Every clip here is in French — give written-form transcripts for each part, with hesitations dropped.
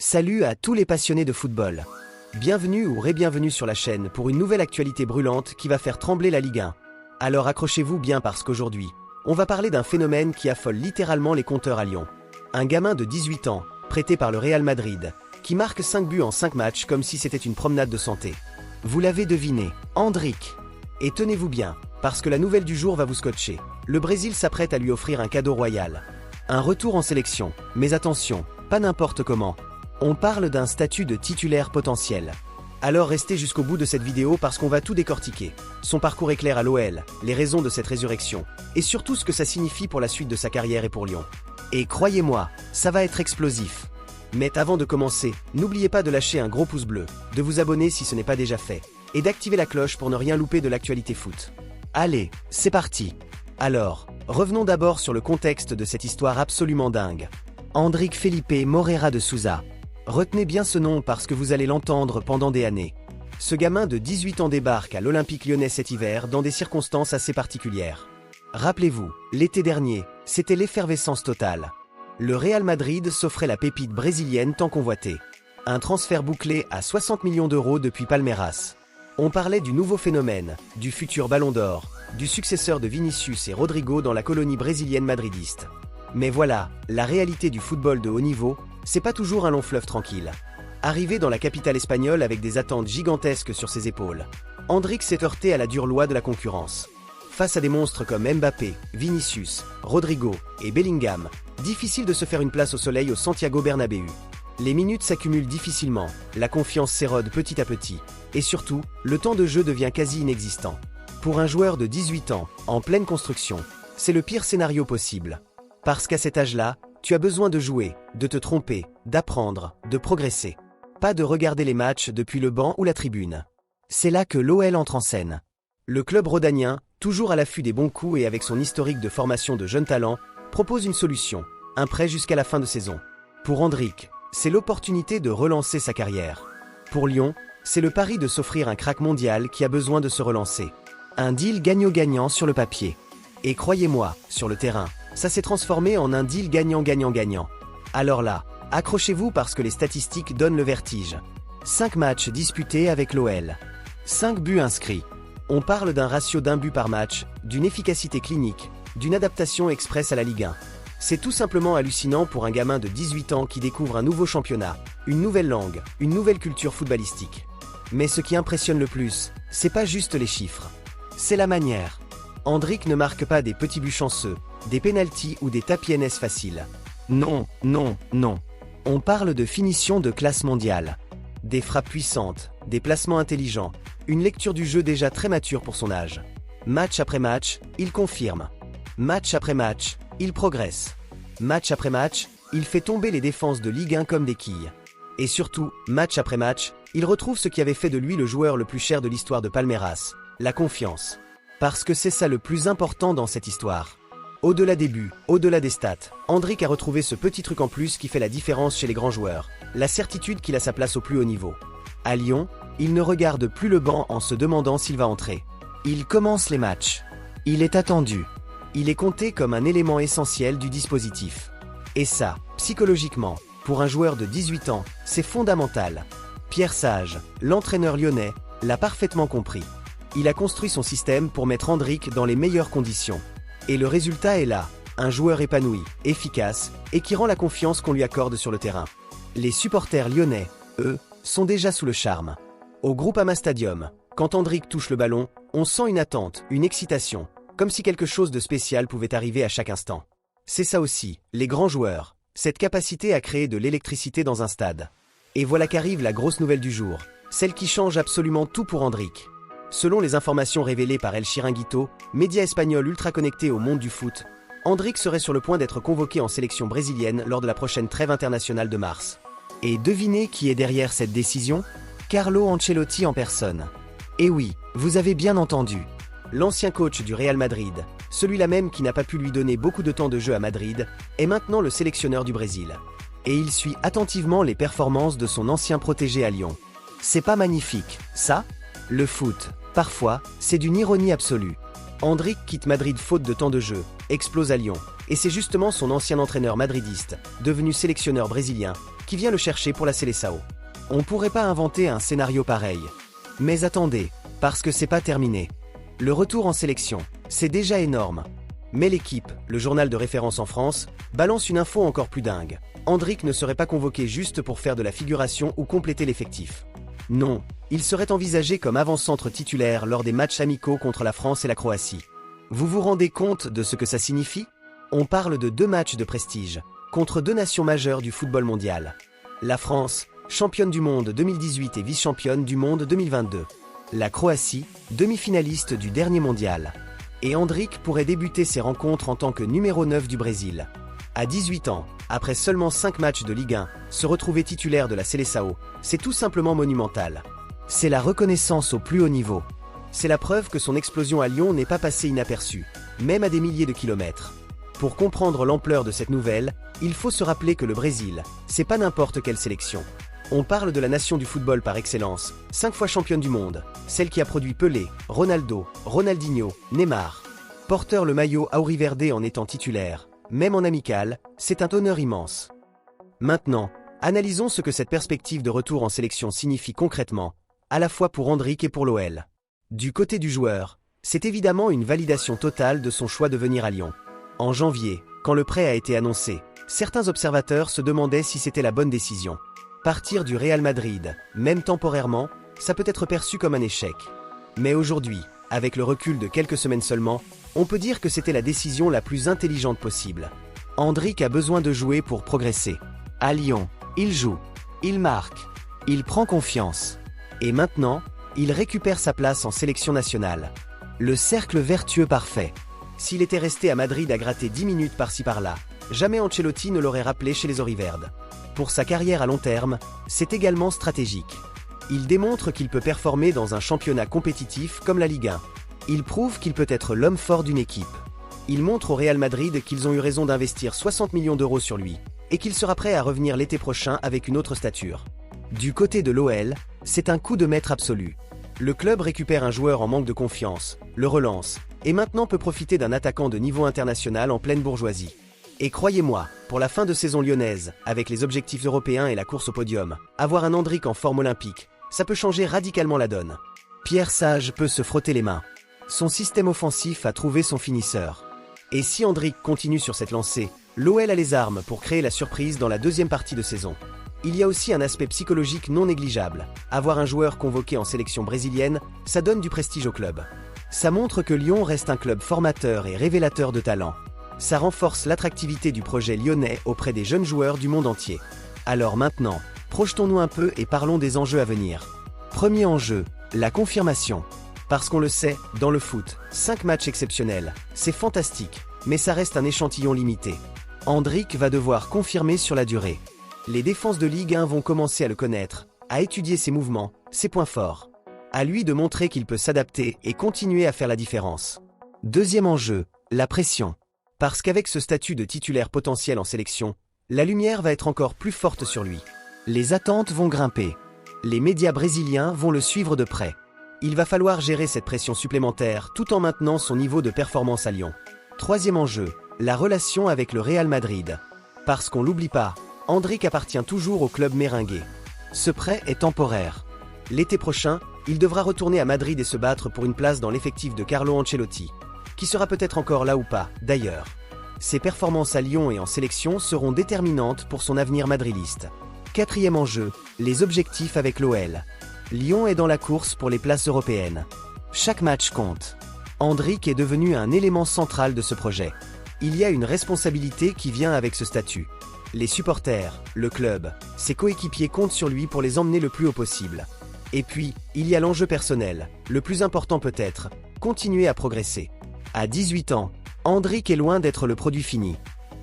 Salut à tous les passionnés de football. Bienvenue ou ré-bienvenue sur la chaîne pour une nouvelle actualité brûlante qui va faire trembler la Ligue 1. Alors accrochez-vous bien parce qu'aujourd'hui, on va parler d'un phénomène qui affole littéralement les compteurs à Lyon. Un gamin de 18 ans, prêté par le Real Madrid, qui marque 5 buts en 5 matchs comme si c'était une promenade de santé. Vous l'avez deviné, Endrick. Et tenez-vous bien, parce que la nouvelle du jour va vous scotcher. Le Brésil s'apprête à lui offrir un cadeau royal. Un retour en sélection, mais attention, pas n'importe comment. On parle d'un statut de titulaire potentiel. Alors restez jusqu'au bout de cette vidéo parce qu'on va tout décortiquer. Son parcours éclair à l'OL, les raisons de cette résurrection, et surtout ce que ça signifie pour la suite de sa carrière et pour Lyon. Et croyez-moi, ça va être explosif. Mais avant de commencer, n'oubliez pas de lâcher un gros pouce bleu, de vous abonner si ce n'est pas déjà fait, et d'activer la cloche pour ne rien louper de l'actualité foot. Allez, c'est parti. Alors, revenons d'abord sur le contexte de cette histoire absolument dingue. Endrick Felipe Moreira de Souza. Retenez bien ce nom parce que vous allez l'entendre pendant des années. Ce gamin de 18 ans débarque à l'Olympique Lyonnais cet hiver dans des circonstances assez particulières. Rappelez-vous, l'été dernier, c'était l'effervescence totale. Le Real Madrid s'offrait la pépite brésilienne tant convoitée. Un transfert bouclé à 60 millions d'euros depuis Palmeiras. On parlait du nouveau phénomène, du futur Ballon d'Or, du successeur de Vinicius et Rodrigo dans la colonie brésilienne madridiste. Mais voilà, la réalité du football de haut niveau, c'est pas toujours un long fleuve tranquille. Arrivé dans la capitale espagnole avec des attentes gigantesques sur ses épaules, Endrick s'est heurté à la dure loi de la concurrence. Face à des monstres comme Mbappé, Vinicius, Rodrigo et Bellingham, difficile de se faire une place au soleil au Santiago Bernabéu. Les minutes s'accumulent difficilement, la confiance s'érode petit à petit, et surtout, le temps de jeu devient quasi inexistant. Pour un joueur de 18 ans, en pleine construction, c'est le pire scénario possible. Parce qu'à cet âge-là, tu as besoin de jouer, de te tromper, d'apprendre, de progresser. Pas de regarder les matchs depuis le banc ou la tribune. C'est là que l'OL entre en scène. Le club rhodanien, toujours à l'affût des bons coups et avec son historique de formation de jeunes talents, propose une solution, un prêt jusqu'à la fin de saison. Pour Endrick, c'est l'opportunité de relancer sa carrière. Pour Lyon, c'est le pari de s'offrir un crack mondial qui a besoin de se relancer. Un deal gagnant-gagnant sur le papier. Et croyez-moi, sur le terrain, ça s'est transformé en un deal gagnant-gagnant-gagnant. Alors là, accrochez-vous parce que les statistiques donnent le vertige. 5 matchs disputés avec l'OL. 5 buts inscrits. On parle d'un ratio d'un but par match, d'une efficacité clinique, d'une adaptation express à la Ligue 1. C'est tout simplement hallucinant pour un gamin de 18 ans qui découvre un nouveau championnat, une nouvelle langue, une nouvelle culture footballistique. Mais ce qui impressionne le plus, c'est pas juste les chiffres. C'est la manière. Endrick ne marque pas des petits buts chanceux, des pénaltys ou des tapis faciles. Non, non, non. On parle de finition de classe mondiale. Des frappes puissantes, des placements intelligents, une lecture du jeu déjà très mature pour son âge. Match après match, il confirme. Match après match, il progresse. Match après match, il fait tomber les défenses de Ligue 1 comme des quilles. Et surtout, match après match, il retrouve ce qui avait fait de lui le joueur le plus cher de l'histoire de Palmeiras, la confiance. Parce que c'est ça le plus important dans cette histoire. Au-delà des buts, au-delà des stats, Endrick a retrouvé ce petit truc en plus qui fait la différence chez les grands joueurs, la certitude qu'il a sa place au plus haut niveau. À Lyon, il ne regarde plus le banc en se demandant s'il va entrer. Il commence les matchs. Il est attendu. Il est compté comme un élément essentiel du dispositif. Et ça, psychologiquement, pour un joueur de 18 ans, c'est fondamental. Pierre Sage, l'entraîneur lyonnais, l'a parfaitement compris. Il a construit son système pour mettre Endrick dans les meilleures conditions. Et le résultat est là, un joueur épanoui, efficace, et qui rend la confiance qu'on lui accorde sur le terrain. Les supporters lyonnais, eux, sont déjà sous le charme. Au Groupama Stadium, quand Endrick touche le ballon, on sent une attente, une excitation, comme si quelque chose de spécial pouvait arriver à chaque instant. C'est ça aussi, les grands joueurs, cette capacité à créer de l'électricité dans un stade. Et voilà qu'arrive la grosse nouvelle du jour, celle qui change absolument tout pour Endrick. Selon les informations révélées par El Chiringuito, média espagnol ultra connecté au monde du foot, Endrick serait sur le point d'être convoqué en sélection brésilienne lors de la prochaine trêve internationale de mars. Et devinez qui est derrière cette décision? Carlo Ancelotti en personne. Et oui, vous avez bien entendu. L'ancien coach du Real Madrid, celui-là même qui n'a pas pu lui donner beaucoup de temps de jeu à Madrid, est maintenant le sélectionneur du Brésil. Et il suit attentivement les performances de son ancien protégé à Lyon. C'est pas magnifique, ça? Le foot, parfois, c'est d'une ironie absolue. Endrick quitte Madrid faute de temps de jeu, explose à Lyon, et c'est justement son ancien entraîneur madridiste, devenu sélectionneur brésilien, qui vient le chercher pour la Seleção. On pourrait pas inventer un scénario pareil. Mais attendez, parce que c'est pas terminé. Le retour en sélection, c'est déjà énorme. Mais l'équipe, le journal de référence en France, balance une info encore plus dingue. Endrick ne serait pas convoqué juste pour faire de la figuration ou compléter l'effectif. Non, il serait envisagé comme avant-centre titulaire lors des matchs amicaux contre la France et la Croatie. Vous vous rendez compte de ce que ça signifie? On parle de 2 matchs de prestige, contre 2 nations majeures du football mondial. La France, championne du monde 2018 et vice-championne du monde 2022. La Croatie, demi-finaliste du dernier mondial. Et Endrick pourrait débuter ses rencontres en tant que numéro 9 du Brésil. À 18 ans, après seulement 5 matchs de Ligue 1, se retrouver titulaire de la Seleção, c'est tout simplement monumental. C'est la reconnaissance au plus haut niveau. C'est la preuve que son explosion à Lyon n'est pas passée inaperçue, même à des milliers de kilomètres. Pour comprendre l'ampleur de cette nouvelle, il faut se rappeler que le Brésil, c'est pas n'importe quelle sélection. On parle de la nation du football par excellence, 5 fois championne du monde, celle qui a produit Pelé, Ronaldo, Ronaldinho, Neymar. Porteur le maillot auriverde en étant titulaire, même en amical, c'est un honneur immense. Maintenant, analysons ce que cette perspective de retour en sélection signifie concrètement, à la fois pour Endrick et pour l'OL. Du côté du joueur, c'est évidemment une validation totale de son choix de venir à Lyon. En janvier, quand le prêt a été annoncé, certains observateurs se demandaient si c'était la bonne décision. Partir du Real Madrid, même temporairement, ça peut être perçu comme un échec. Mais aujourd'hui, avec le recul de quelques semaines seulement, on peut dire que c'était la décision la plus intelligente possible. Endrick a besoin de jouer pour progresser. À Lyon, il joue, il marque, il prend confiance. Et maintenant, il récupère sa place en sélection nationale. Le cercle vertueux parfait. S'il était resté à Madrid à gratter 10 minutes par-ci par-là, jamais Ancelotti ne l'aurait rappelé chez les Auriverdes. Pour sa carrière à long terme, c'est également stratégique. Il démontre qu'il peut performer dans un championnat compétitif comme la Ligue 1. Il prouve qu'il peut être l'homme fort d'une équipe. Il montre au Real Madrid qu'ils ont eu raison d'investir 60 millions d'euros sur lui, et qu'il sera prêt à revenir l'été prochain avec une autre stature. Du côté de l'OL, c'est un coup de maître absolu. Le club récupère un joueur en manque de confiance, le relance, et maintenant peut profiter d'un attaquant de niveau international en pleine bourgeoisie. Et croyez-moi, pour la fin de saison lyonnaise, avec les objectifs européens et la course au podium, avoir un Endrick en forme olympique, ça peut changer radicalement la donne. Pierre Sage peut se frotter les mains. Son système offensif a trouvé son finisseur. Et si Endrick continue sur cette lancée, l'OL a les armes pour créer la surprise dans la deuxième partie de saison. Il y a aussi un aspect psychologique non négligeable. Avoir un joueur convoqué en sélection brésilienne, ça donne du prestige au club. Ça montre que Lyon reste un club formateur et révélateur de talent. Ça renforce l'attractivité du projet lyonnais auprès des jeunes joueurs du monde entier. Alors maintenant, projetons-nous un peu et parlons des enjeux à venir. Premier enjeu, la confirmation. Parce qu'on le sait, dans le foot, 5 matchs exceptionnels, c'est fantastique, mais ça reste un échantillon limité. Endrick va devoir confirmer sur la durée. Les défenses de Ligue 1 vont commencer à le connaître, à étudier ses mouvements, ses points forts. À lui de montrer qu'il peut s'adapter et continuer à faire la différence. Deuxième enjeu, la pression. Parce qu'avec ce statut de titulaire potentiel en sélection, la lumière va être encore plus forte sur lui. Les attentes vont grimper. Les médias brésiliens vont le suivre de près. Il va falloir gérer cette pression supplémentaire tout en maintenant son niveau de performance à Lyon. Troisième enjeu, la relation avec le Real Madrid. Parce qu'on l'oublie pas, Endrick appartient toujours au club merengue. Ce prêt est temporaire. L'été prochain, il devra retourner à Madrid et se battre pour une place dans l'effectif de Carlo Ancelotti, qui sera peut-être encore là ou pas, d'ailleurs. Ses performances à Lyon et en sélection seront déterminantes pour son avenir madriliste. Quatrième enjeu, les objectifs avec l'OL. Lyon est dans la course pour les places européennes. Chaque match compte. Endrick est devenu un élément central de ce projet. Il y a une responsabilité qui vient avec ce statut. Les supporters, le club, ses coéquipiers comptent sur lui pour les emmener le plus haut possible. Et puis, il y a l'enjeu personnel, le plus important peut-être, continuer à progresser. À 18 ans, Endrick est loin d'être le produit fini.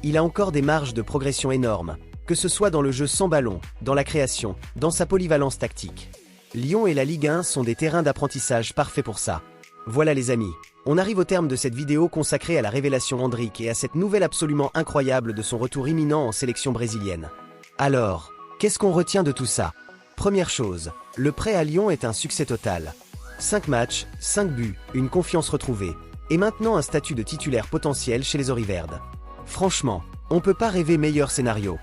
Il a encore des marges de progression énormes, que ce soit dans le jeu sans ballon, dans la création, dans sa polyvalence tactique. Lyon et la Ligue 1 sont des terrains d'apprentissage parfaits pour ça. Voilà les amis, on arrive au terme de cette vidéo consacrée à la révélation Endrick et à cette nouvelle absolument incroyable de son retour imminent en sélection brésilienne. Alors, qu'est-ce qu'on retient de tout ça? Première chose, le prêt à Lyon est un succès total. 5 matchs, 5 buts, une confiance retrouvée, et maintenant un statut de titulaire potentiel chez les Auriverdes. Franchement, on peut pas rêver meilleur scénario.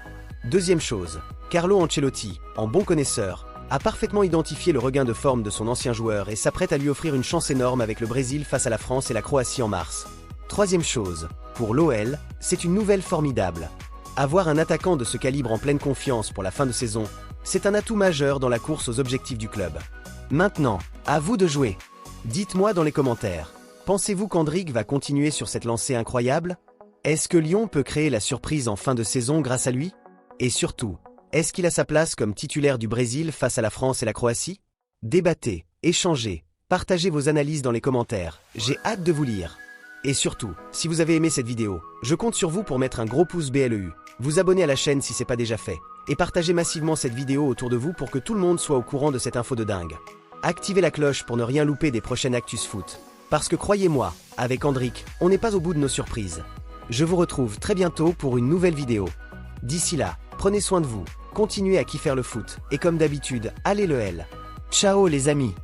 Deuxième chose, Carlo Ancelotti, en bon connaisseur, a parfaitement identifié le regain de forme de son ancien joueur et s'apprête à lui offrir une chance énorme avec le Brésil face à la France et la Croatie en mars. Troisième chose, pour l'OL, c'est une nouvelle formidable. Avoir un attaquant de ce calibre en pleine confiance pour la fin de saison, c'est un atout majeur dans la course aux objectifs du club. Maintenant, à vous de jouer. Dites-moi dans les commentaires, pensez-vous qu'Endrick va continuer sur cette lancée incroyable? Est-ce que Lyon peut créer la surprise en fin de saison grâce à lui? Et surtout, est-ce qu'il a sa place comme titulaire du Brésil face à la France et la Croatie? Débattez, échangez, partagez vos analyses dans les commentaires, j'ai hâte de vous lire. Et surtout, si vous avez aimé cette vidéo, je compte sur vous pour mettre un gros pouce BLEU, vous abonner à la chaîne si c'est pas déjà fait, et partagez massivement cette vidéo autour de vous pour que tout le monde soit au courant de cette info de dingue. Activez la cloche pour ne rien louper des prochaines Actus Foot. Parce que croyez-moi, avec Endrick, on n'est pas au bout de nos surprises. Je vous retrouve très bientôt pour une nouvelle vidéo. D'ici là, prenez soin de vous, continuez à kiffer le foot, et comme d'habitude, allez le L. Ciao les amis!